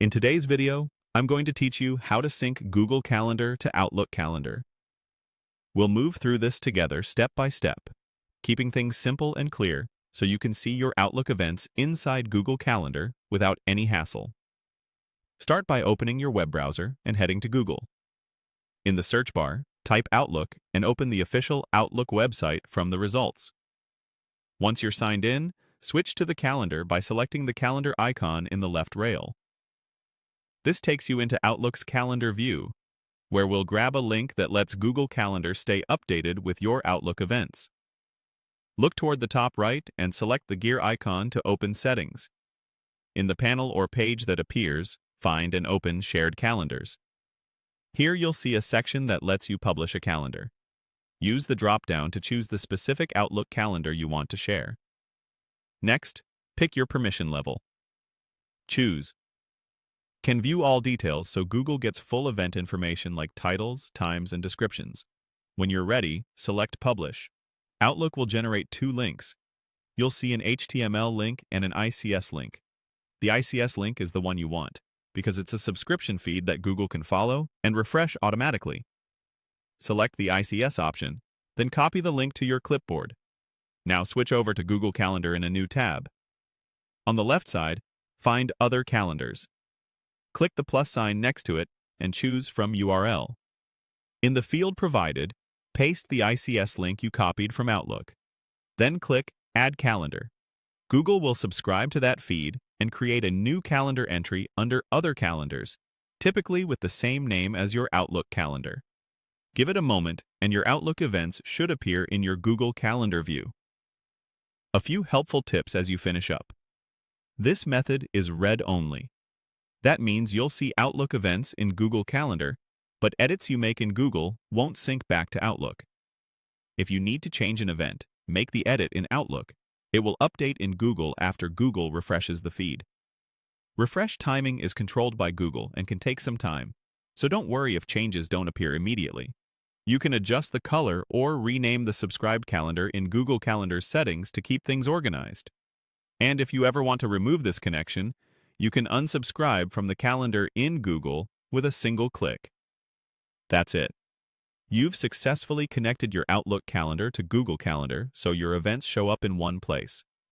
In today's video, I'm going to teach you how to sync Google Calendar to Outlook Calendar. We'll move through this together step by step, keeping things simple and clear so you can see your Outlook events inside Google Calendar without any hassle. Start by opening your web browser and heading to Google. In the search bar, type Outlook and open the official Outlook website from the results. Once you're signed in, switch to the calendar by selecting the calendar icon in the left rail. This takes you into Outlook's calendar view, where we'll grab a link that lets Google Calendar stay updated with your Outlook events. Look toward the top right and select the gear icon to open settings. In the panel or page that appears, find and open Shared Calendars. Here you'll see a section that lets you publish a calendar. Use the drop-down to choose the specific Outlook calendar you want to share. Next, pick your permission level. Choose Can view all details so Google gets full event information like titles, times, and descriptions. When you're ready, select Publish. Outlook will generate two links. You'll see an HTML link and an ICS link. The ICS link is the one you want, because it's a subscription feed that Google can follow and refresh automatically. Select the ICS option, then copy the link to your clipboard. Now switch over to Google Calendar in a new tab. On the left side, find Other Calendars. Click the plus sign next to it and choose from URL. In the field provided, paste the ICS link you copied from Outlook. Then click Add Calendar. Google will subscribe to that feed and create a new calendar entry under Other Calendars, typically with the same name as your Outlook calendar. Give it a moment and your Outlook events should appear in your Google Calendar view. A few helpful tips as you finish up. This method is read-only. That means you'll see Outlook events in Google Calendar, but edits you make in Google won't sync back to Outlook. If you need to change an event, make the edit in Outlook. It will update in Google after Google refreshes the feed. Refresh timing is controlled by Google and can take some time, so don't worry if changes don't appear immediately. You can adjust the color or rename the subscribed calendar in Google Calendar settings to keep things organized. And if you ever want to remove this connection, you can unsubscribe from the calendar in Google with a single click. That's it. You've successfully connected your Outlook calendar to Google Calendar so your events show up in one place.